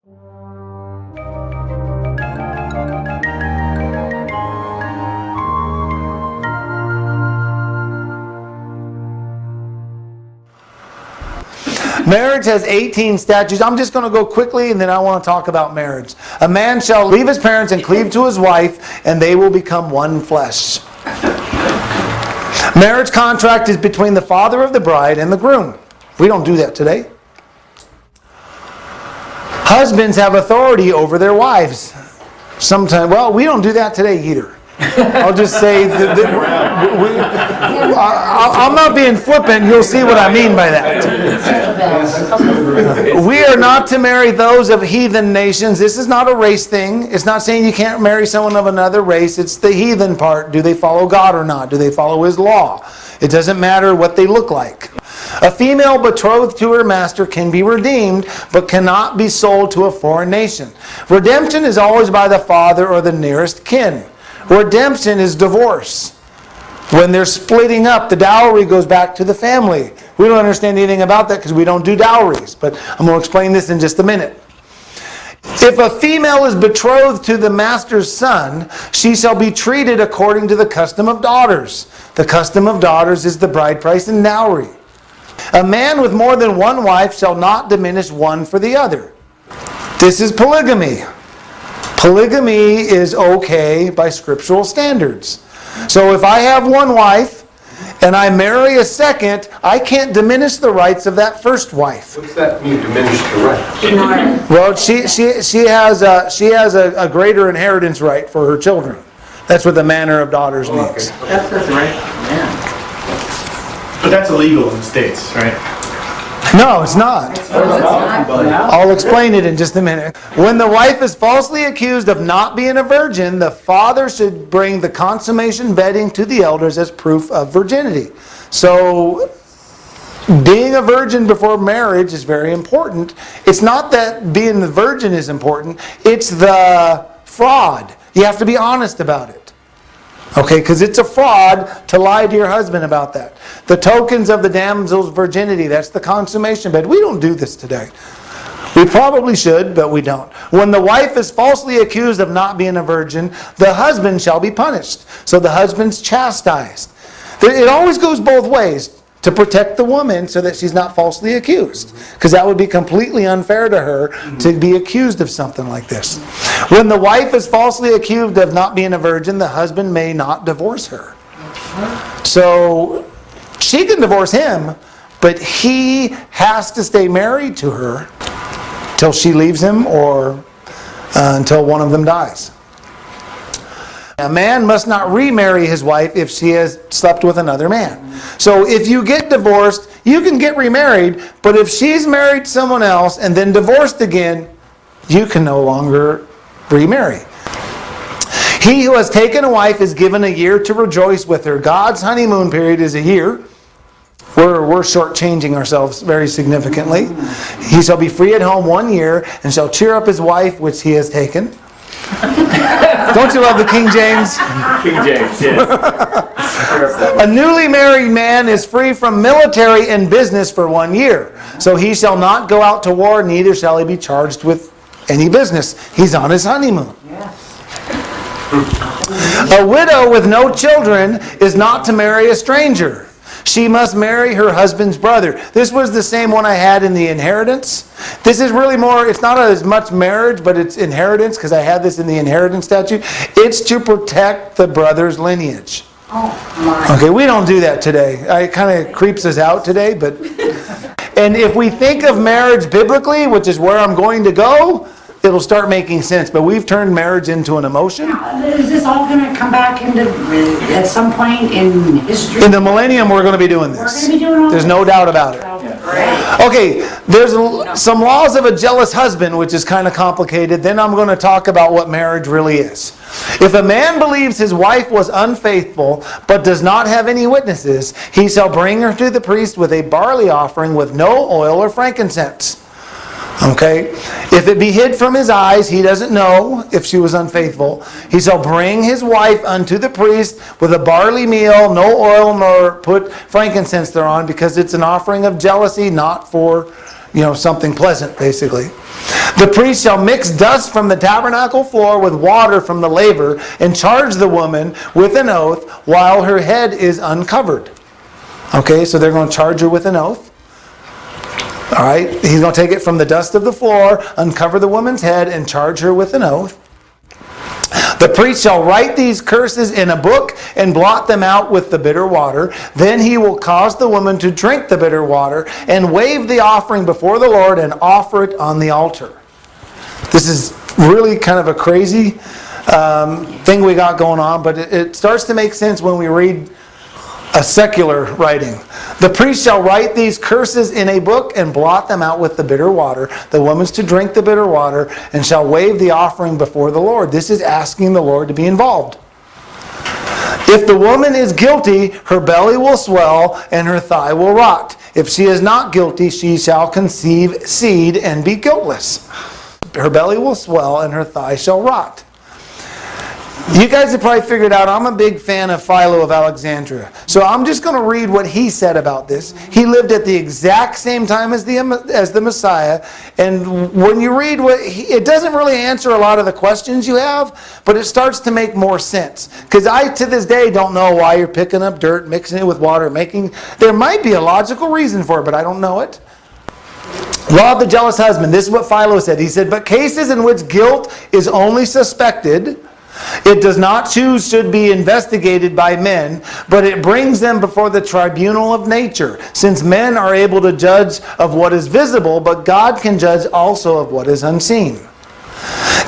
Marriage has 18 statutes. I'm just going to go quickly and then I want to talk about marriage. A man shall leave his parents and cleave to his wife, and they will become one flesh. Marriage contract is between the father of the bride and the groom. We don't do that today. Husbands have authority over their wives. Sometimes, well, we don't do that today either. I'll just say that I'm not being flippant. You'll see what I mean by that. We are not to marry those of heathen nations. This is not a race thing. It's not saying you can't marry someone of another race. It's the heathen part. Do they follow God or not? Do they follow His law? It doesn't matter what they look like. A female betrothed to her master can be redeemed, but cannot be sold to a foreign nation. Redemption is always by the father or the nearest kin. Redemption is divorce. When they're splitting up, the dowry goes back to the family. We don't understand anything about that because we don't do dowries, but I'm going to explain this in just a minute. If a female is betrothed to the master's son, she shall be treated according to the custom of daughters. The custom of daughters is the bride price and dowry. A man with more than one wife shall not diminish one for the other. This is polygamy. Polygamy is okay by scriptural standards. So if I have one wife and I marry a second, I can't diminish the rights of that first wife. What's that mean, diminish the rights? Well, she has a greater inheritance right for her children. That's what the manner of daughters means. Okay. That's right. Yeah. But that's illegal in the States, right? No, it's not. I'll explain it in just a minute. When the wife is falsely accused of not being a virgin, the father should bring the consummation bedding to the elders as proof of virginity. So, being a virgin before marriage is very important. It's not that being the virgin is important. It's the fraud. You have to be honest about it. Okay, because it's a fraud to lie to your husband about that. The tokens of the damsel's virginity, that's the consummation bed. We don't do this today. We probably should, but we don't. When the wife is falsely accused of not being a virgin, the husband shall be punished. So the husband's chastised. It always goes both ways. To protect the woman so that she's not falsely accused. Because that would be completely unfair to her to be accused of something like this. When the wife is falsely accused of not being a virgin, the husband may not divorce her. So she can divorce him, but he has to stay married to her till she leaves him or until one of them dies. A man must not remarry his wife if she has slept with another man. So if you get divorced, you can get remarried, but if she's married someone else and then divorced again, you can no longer remarry. He who has taken a wife is given a year to rejoice with her. God's honeymoon period is a year. We're shortchanging ourselves very significantly. He shall be free at home 1 year and shall cheer up his wife which he has taken. Don't you love the King James? King James, yes. A newly married man is free from military and business for 1 year. So he shall not go out to war, neither shall he be charged with any business. He's on his honeymoon. A widow with no children is not to marry a stranger. She must marry her husband's brother. This was the same one I had in the inheritance. This is really more, it's not as much marriage, but it's inheritance, because I had this in the inheritance statute. It's to protect the brother's lineage. Oh, my. Okay, we don't do that today. It kind of creeps us out today, but... And if we think of marriage biblically, which is where I'm going to go, it'll start making sense. But we've turned marriage into an emotion. Is this all going to come back into at some point in history? In the millennium, we're going to be doing this. We're going to be doing all There's this. no doubt about it. Okay, there's some laws of a jealous husband, which is kind of complicated. Then I'm going to talk about what marriage really is. If a man believes his wife was unfaithful, but does not have any witnesses, he shall bring her to the priest with a barley offering with no oil or frankincense. Okay? If it be hid from his eyes, he doesn't know if she was unfaithful. He shall bring his wife unto the priest with a barley meal, no oil, nor put frankincense thereon, because it's an offering of jealousy, not for something pleasant, basically. The priest shall mix dust from the tabernacle floor with water from the laver and charge the woman with an oath while her head is uncovered. Okay, so they're going to charge her with an oath. All right, he's going to take it from the dust of the floor, uncover the woman's head, and charge her with an oath. The priest shall write these curses in a book and blot them out with the bitter water. Then he will cause the woman to drink the bitter water and wave the offering before the Lord and offer it on the altar. This is really kind of a crazy thing we got going on, but it starts to make sense when we read a secular writing. The priest shall write these curses in a book and blot them out with the bitter water. The woman's to drink the bitter water and shall wave the offering before the Lord. This is asking the Lord to be involved. If the woman is guilty, her belly will swell and her thigh will rot. If she is not guilty, she shall conceive seed and be guiltless. Her belly will swell and her thigh shall rot. You guys have probably figured out I'm a big fan of Philo of Alexandria. So I'm just going to read what he said about this. He lived at the exact same time as the Messiah. And when you read it doesn't really answer a lot of the questions you have, but it starts to make more sense. Because I, to this day, don't know why you're picking up dirt, mixing it with water, there might be a logical reason for it, but I don't know it. Law of the jealous husband. This is what Philo said. He said, but cases in which guilt is only suspected, it does not choose should be investigated by men, but it brings them before the tribunal of nature, since men are able to judge of what is visible, but God can judge also of what is unseen.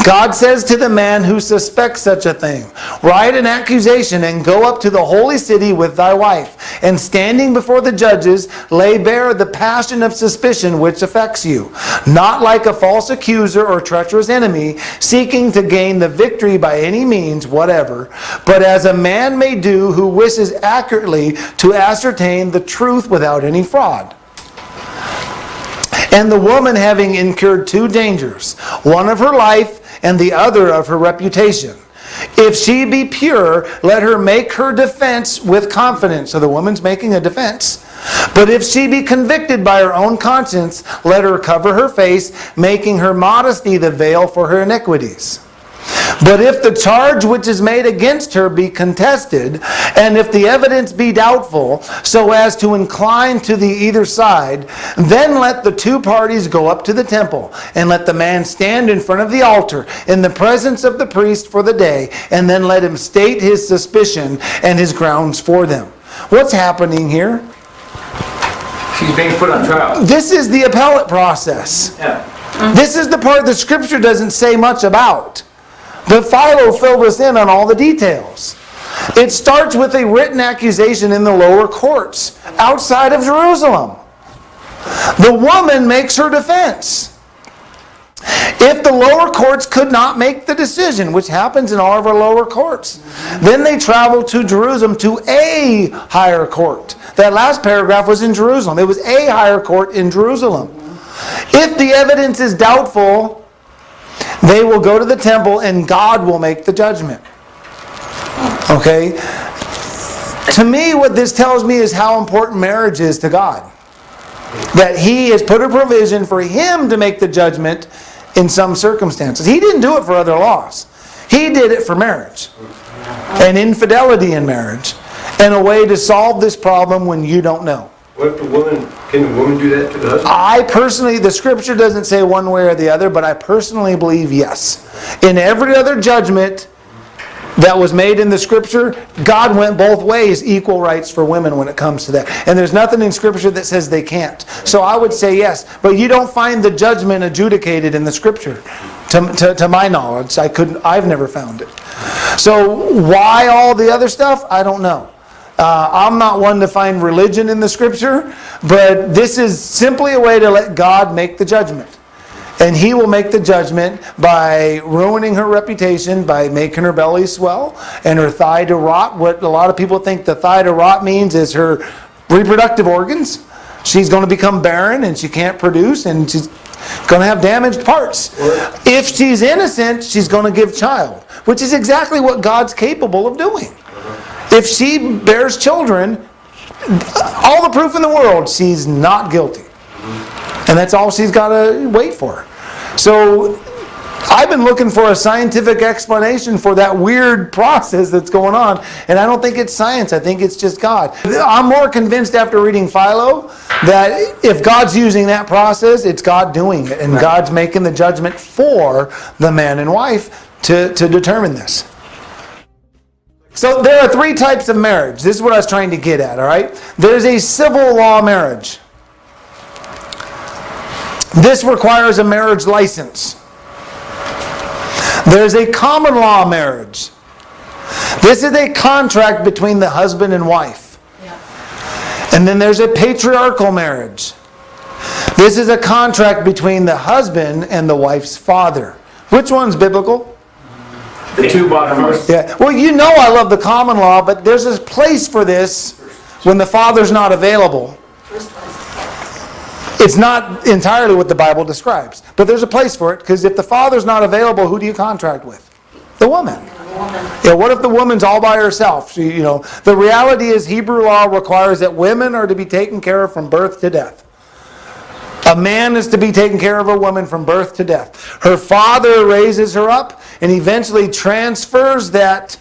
God says to the man who suspects such a thing, write an accusation and go up to the holy city with thy wife, and standing before the judges, lay bare the passion of suspicion which affects you, not like a false accuser or treacherous enemy, seeking to gain the victory by any means whatever, but as a man may do who wishes accurately to ascertain the truth without any fraud. And the woman having incurred two dangers, one of her life and the other of her reputation. If she be pure, let her make her defense with confidence. So the woman's making a defense. But if she be convicted by her own conscience, let her cover her face, making her modesty the veil for her iniquities. But if the charge which is made against her be contested, and if the evidence be doubtful, so as to incline to the either side, then let the two parties go up to the temple, and let the man stand in front of the altar, in the presence of the priest for the day, and then let him state his suspicion and his grounds for them. What's happening here? She's being put on trial. This is the appellate process. Yeah. This is the part that Scripture doesn't say much about. But Philo filled us in on all the details. It starts with a written accusation in the lower courts, outside of Jerusalem. The woman makes her defense. If the lower courts could not make the decision, which happens in all of our lower courts, then they travel to Jerusalem to a higher court. That last paragraph was in Jerusalem. It was a higher court in Jerusalem. If the evidence is doubtful, they will go to the temple and God will make the judgment. Okay? To me, what this tells me is how important marriage is to God. That He has put a provision for Him to make the judgment in some circumstances. He didn't do it for other laws. He did it for marriage. And infidelity in marriage. And a way to solve this problem when you don't know. What if can the woman do that to the husband? I personally, the Scripture doesn't say one way or the other, but I personally believe yes. In every other judgment that was made in the Scripture, God went both ways, equal rights for women when it comes to that. And there's nothing in Scripture that says they can't. So I would say yes, but you don't find the judgment adjudicated in the Scripture. To my knowledge, I've never found it. So why all the other stuff? I don't know. I'm not one to find religion in the Scripture, but this is simply a way to let God make the judgment. And He will make the judgment by ruining her reputation, by making her belly swell and her thigh to rot. What a lot of people think the thigh to rot means is her reproductive organs. She's going to become barren and she can't produce and she's going to have damaged parts. If she's innocent, she's going to give child, which is exactly what God's capable of doing. If she bears children, all the proof in the world, she's not guilty. And that's all she's got to wait for. So I've been looking for a scientific explanation for that weird process that's going on, and I don't think it's science. I think it's just God. I'm more convinced after reading Philo that if God's using that process, it's God doing it, and God's making the judgment for the man and wife to determine this. So there are three types of marriage. This is what I was trying to get at, all right? There's a civil law marriage. This requires a marriage license. There's a common law marriage. This is a contract between the husband and wife. And then there's a patriarchal marriage. This is a contract between the husband and the wife's father. Which one's biblical? The two bottom first. Yeah. Well, you know I love the common law, but there's a place for this when the father's not available. It's not entirely what the Bible describes, but there's a place for it, because if the father's not available, who do you contract with? The woman. Yeah, what if the woman's all by herself? The reality is Hebrew law requires that women are to be taken care of from birth to death. A man is to be taken care of a woman from birth to death. Her father raises her up and eventually transfers that.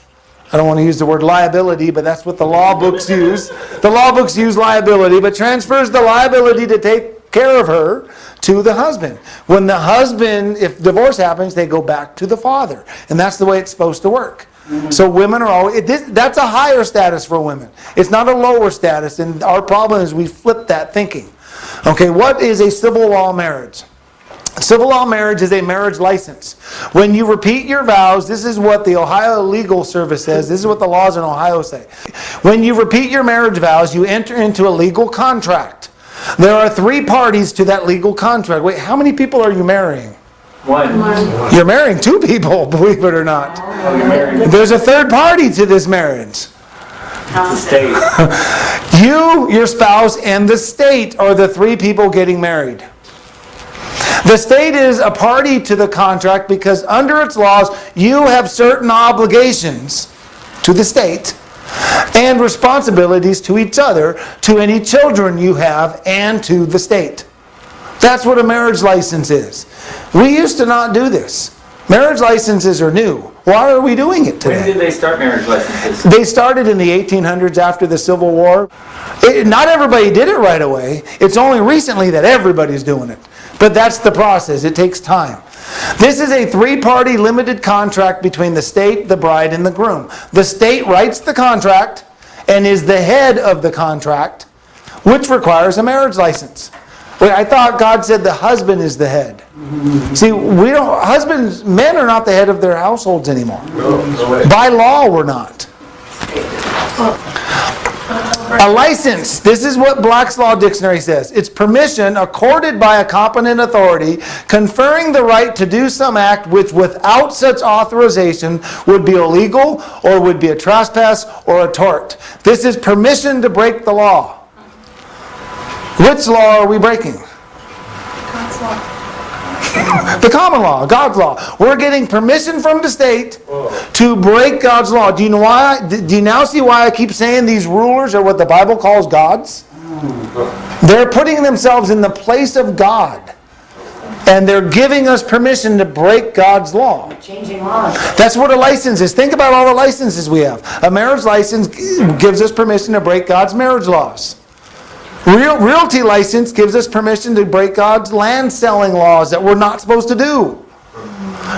I don't want to use the word liability, but that's what the law books use. The law books use liability, but transfers the liability to take care of her to the husband. When the husband, if divorce happens, they go back to the father. And that's the way it's supposed to work. So women are always, that's a higher status for women. It's not a lower status, and our problem is we flip that thinking. Okay, what is a civil law marriage? Civil law marriage is a marriage license. When you repeat your vows, this is what the Ohio Legal Service says. This is what the laws in Ohio say. When you repeat your marriage vows, you enter into a legal contract. There are three parties to that legal contract. Wait, how many people are you marrying? One. You're marrying two people, believe it or not. Oh, you're married. There's a third party to this marriage. The state. You, your spouse, and the state are the three people getting married. The state is a party to the contract because under its laws, you have certain obligations to the state and responsibilities to each other, to any children you have, and to the state. That's what a marriage license is. We used to not do this. Marriage licenses are new. Why are we doing it today? When did they start marriage licenses? They started in the 1800s after the Civil War. Not everybody did it right away. It's only recently that everybody's doing it. But that's the process. It takes time. This is a three-party limited contract between the state, the bride, and the groom. The state writes the contract and is the head of the contract, which requires a marriage license. Wait, I thought God said the husband is the head. See, men are not the head of their households anymore. No way. By law, we're not. A license, this is what Black's Law Dictionary says. It's permission accorded by a competent authority conferring the right to do some act which without such authorization would be illegal or would be a trespass or a tort. This is permission to break the law. Which law are we breaking? God's law. The common law, God's law. We're getting permission from the state to break God's law. Do you know why? Do you now see why I keep saying these rulers are what the Bible calls gods? They're putting themselves in the place of God. And they're giving us permission to break God's law. Changing laws. That's what a license is. Think about all the licenses we have. A marriage license gives us permission to break God's marriage laws. Realty license gives us permission to break God's land selling laws that we're not supposed to do.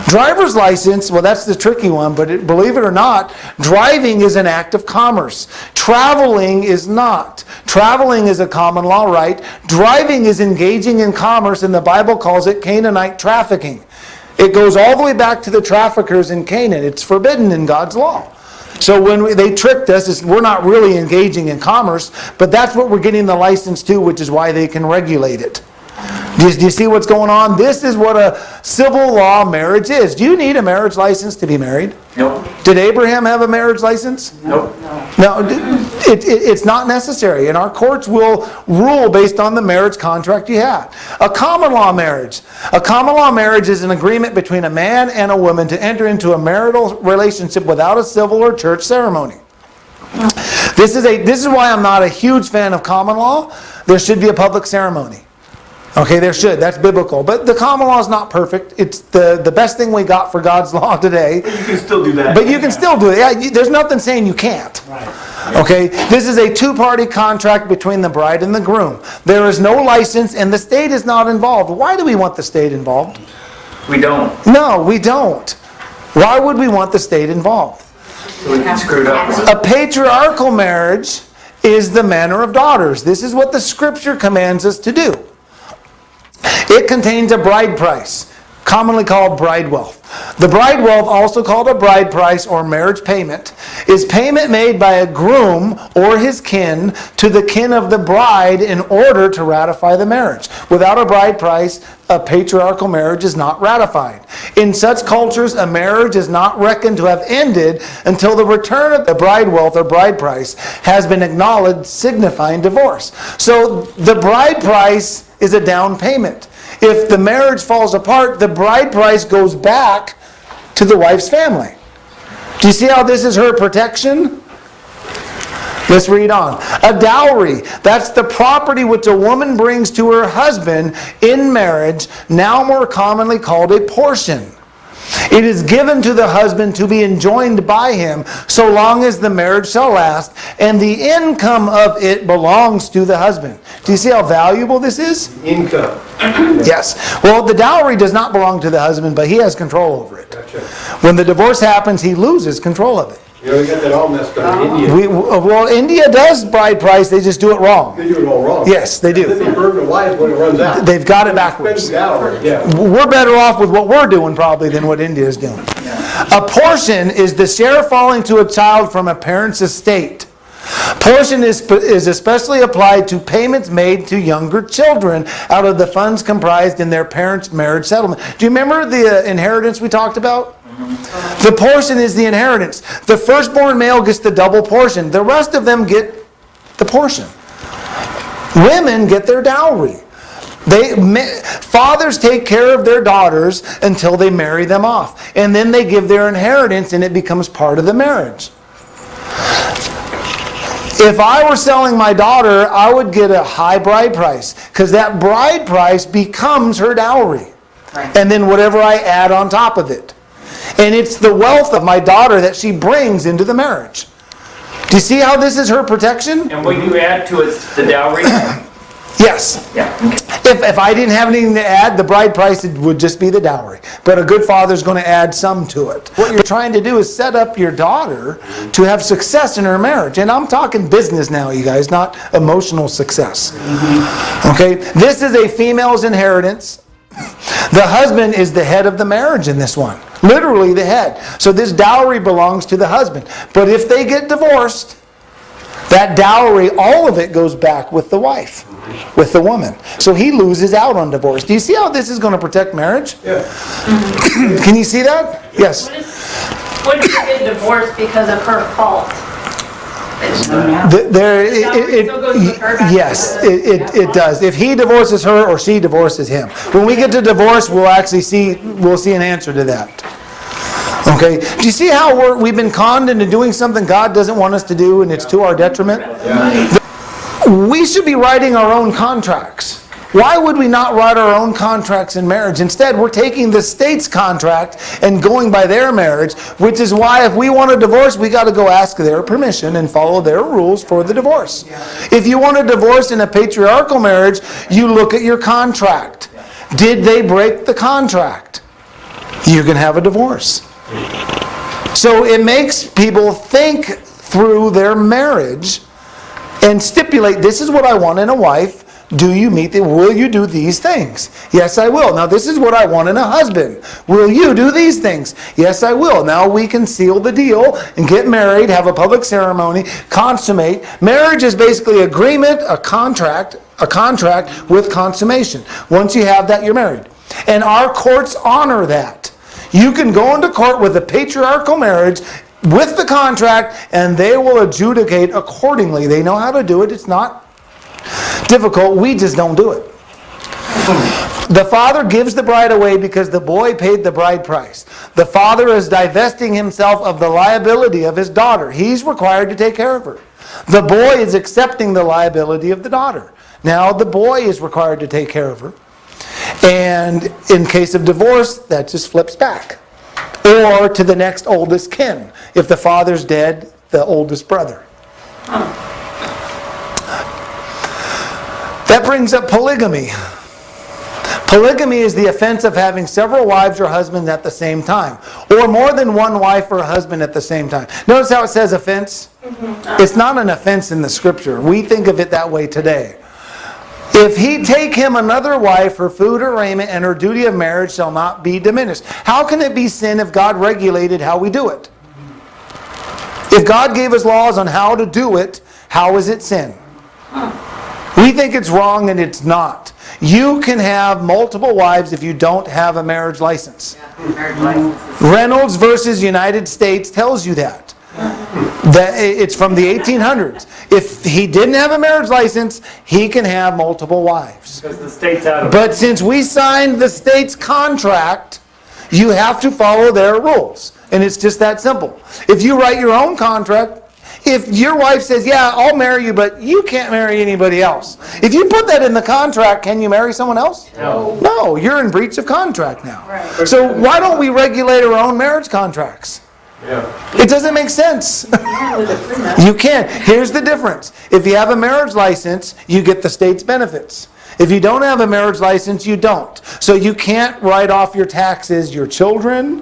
Driver's license, well, that's the tricky one, but believe it or not, driving is an act of commerce. Traveling is not. Traveling is a common law right. Driving is engaging in commerce, and the Bible calls it Canaanite trafficking. It goes all the way back to the traffickers in Canaan. It's forbidden in God's law. So when they tricked us, we're not really engaging in commerce, but that's what we're getting the license to, which is why they can regulate it. Do you see what's going on? This is what a civil law marriage is. Do you need a marriage license to be married? Nope. Did Abraham have a marriage license? Nope. No, it's not necessary, and our courts will rule based on the marriage contract you had. A common law marriage. A common law marriage is an agreement between a man and a woman to enter into a marital relationship without a civil or church ceremony. This is why I'm not a huge fan of common law. There should be a public ceremony. Okay, there should. That's biblical. But the common law is not perfect. It's the best thing we got for God's law today. But you can still do that. But you can still do it. Yeah, there's nothing saying you can't. Right. Okay, this is a two-party contract between the bride and the groom. There is no license, and the state is not involved. Why do we want the state involved? We don't. No, we don't. Why would we want the state involved? We get screwed up. A patriarchal marriage is the manner of daughters. This is what the scripture commands us to do. It contains a bride price, commonly called bride wealth. The bride wealth, also called a bride price or marriage payment, is payment made by a groom or his kin to the kin of the bride in order to ratify the marriage. Without a bride price, a patriarchal marriage is not ratified. In such cultures, a marriage is not reckoned to have ended until the return of the bride wealth or bride price has been acknowledged, signifying divorce. So the bride price is a down payment. If the marriage falls apart, the bride price goes back to the wife's family. Do you see how this is her protection? Let's read on. A dowry, that's the property which a woman brings to her husband in marriage, now more commonly called a portion. It is given to the husband to be enjoined by him so long as the marriage shall last, and the income of it belongs to the husband. Do you see how valuable this is? Income. Yes. Well, the dowry does not belong to the husband, but he has control over it. Gotcha. When the divorce happens, he loses control of it. You know, we got that all messed up in India. Well, India does bride price, they just do it wrong. They do it all wrong. Yes, they Then they do. burden the wives when it runs out. They've got it backwards. Spend dowry, yeah. We're better off with what we're doing probably than what India is doing. A portion is the share falling to a child from a parent's estate. Portion is especially applied to payments made to younger children out of the funds comprised in their parents' marriage settlement. Do you remember the inheritance we talked about? The portion is the inheritance. The firstborn male gets the double portion. The rest of them get the portion. Women get their dowry. Fathers take care of their daughters until they marry them off. And then they give their inheritance and it becomes part of the marriage. If I were selling my daughter, I would get a high bride price because that bride price becomes her dowry. And then whatever I add on top of it. And it's the wealth of my daughter that she brings into the marriage. Do you see how this is her protection? And what you add to it, the dowry? Yes. Yeah. If I didn't have anything to add, the bride price would just be the dowry. But a good father's going to add some to it. What you're trying to do is set up your daughter to have success in her marriage. And I'm talking business now, you guys, not emotional success. Okay? This is a female's inheritance. The husband is the head of the marriage in this one. Literally the head. So this dowry belongs to the husband. But if they get divorced, that dowry, all of it goes back with the wife, with the woman. So he loses out on divorce. Do you see how this is going to protect marriage? Yeah. Can you see that? Yes. What if you get divorced because of her fault? Yes, it does. If he divorces her or she divorces him. When we get to divorce, we'll see an answer to that. Okay? Do you see how we've been conned into doing something God doesn't want us to do and it's to our detriment? We should be writing our own contracts. Why would we not write our own contracts in marriage? Instead, we're taking the state's contract and going by their marriage, which is why if we want a divorce, we got to go ask their permission and follow their rules for the divorce. If you want a divorce in a patriarchal marriage, you look at your contract. Did they break the contract? You can have a divorce. So it makes people think through their marriage and stipulate, this is what I want in a wife. Do you will you do these things? Yes, I will. Now this is what I want in a husband. Will you do these things? Yes, I will. Now we can seal the deal and get married, have a public ceremony, consummate. Marriage is basically agreement, a contract with consummation. Once you have that, you're married. And our courts honor that. You can go into court with a patriarchal marriage with the contract and they will adjudicate accordingly. They know how to do it. It's not difficult. We just don't do it. The father gives the bride away because the boy paid the bride price. The father is divesting himself of the liability of his daughter. He's required to take care of her. The boy is accepting the liability of the daughter. Now the boy is required to take care of her. And in case of divorce, that just flips back. Or to the next oldest kin. If the father's dead, the oldest brother. That brings up polygamy. Polygamy is the offense of having several wives or husbands at the same time. Or more than one wife or husband at the same time. Notice how it says offense? It's not an offense in the scripture. We think of it that way today. If he take him another wife, her food or raiment, and her duty of marriage shall not be diminished. How can it be sin if God regulated how we do it? If God gave us laws on how to do it, how is it sin? We think it's wrong and it's not. You can have multiple wives if you don't have a marriage license. Reynolds versus United States tells you that. It's from the 1800s. If he didn't have a marriage license, he can have multiple wives. Because the state's out of it. But since we signed the state's contract, you have to follow their rules. And it's just that simple. If you write your own contract, if your wife says, yeah, I'll marry you, but you can't marry anybody else. If you put that in the contract, can you marry someone else? No. No, you're in breach of contract now. So why don't we regulate our own marriage contracts? It doesn't make sense. You can't. Here's the difference. If you have a marriage license, you get the state's benefits. If you don't have a marriage license, you don't. So you can't write off your taxes, your children.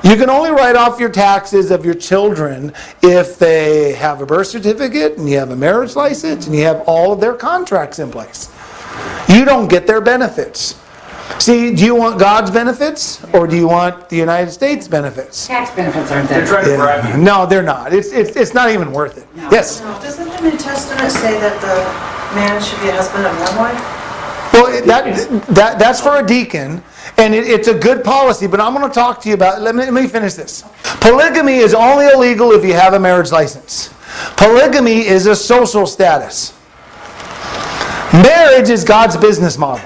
You can only write off your taxes of your children if they have a birth certificate and you have a marriage license and you have all of their contracts in place. You don't get their benefits. See, do you want God's benefits or do you want the United States benefits? Tax benefits aren't They're there. trying to bribe you. No, they're not. It's not even worth it. Yes? Doesn't the New Testament say that the man should be a husband of one wife? Well, that's for a deacon, and it's a good policy, but I'm going to talk to you about, let me finish this. Polygamy is only illegal if you have a marriage license. Polygamy is a social status. Marriage is God's business model.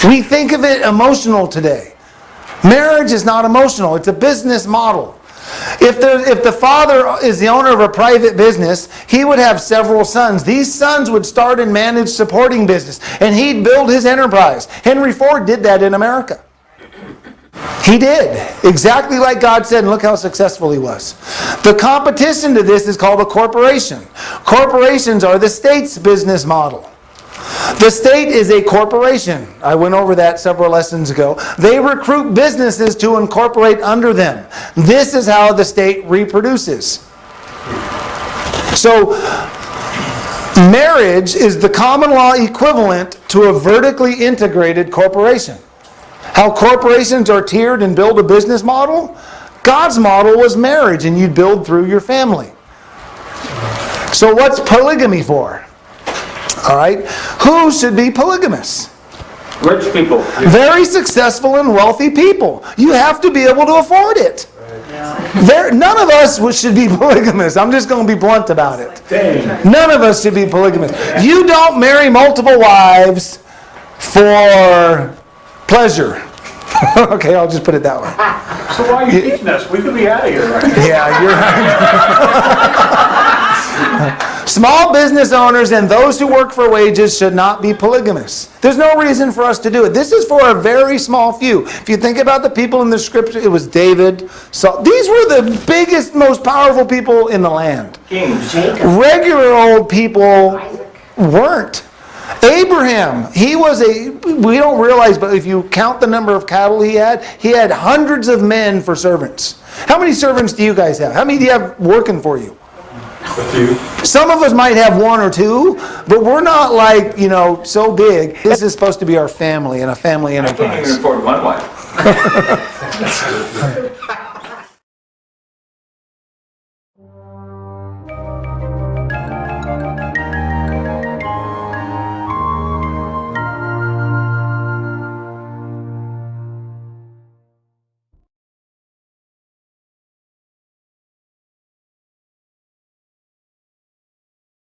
We think of it emotional today. Marriage is not emotional. It's a business model. If the father is the owner of a private business, he would have several sons. These sons would start and manage supporting business, and he'd build his enterprise. Henry Ford did that in America. He did. Exactly like God said, and look how successful he was. The competition to this is called a corporation. Corporations are the state's business model. The state is a corporation. I went over that several lessons ago. They recruit businesses to incorporate under them. This is how the state reproduces. So, marriage is the common law equivalent to a vertically integrated corporation. How corporations are tiered and build a business model? God's model was marriage, and you'd build through your family. So what's polygamy for? All right. Who should be polygamous? Rich people. Very successful and wealthy people. You have to be able to afford it. None of us should be polygamous. I'm just going to be blunt about it. None of us should be polygamous. You don't marry multiple wives for pleasure. Okay, I'll just put it that way. So why are you teaching us? We could be out of here, right? Yeah, you're right. Small business owners and those who work for wages should not be polygamous. There's no reason for us to do it. This is for a very small few. If you think about the people in the scripture, it was David. So these were the biggest, most powerful people in the land. Kings. Regular old people weren't. Abraham, we don't realize, but if you count the number of cattle he had hundreds of men for servants. How many servants do you guys have? How many do you have working for you? A few. Some of us might have one or two, but we're not like, so big. This is supposed to be our family and a family I can't enterprise. even afford one wife.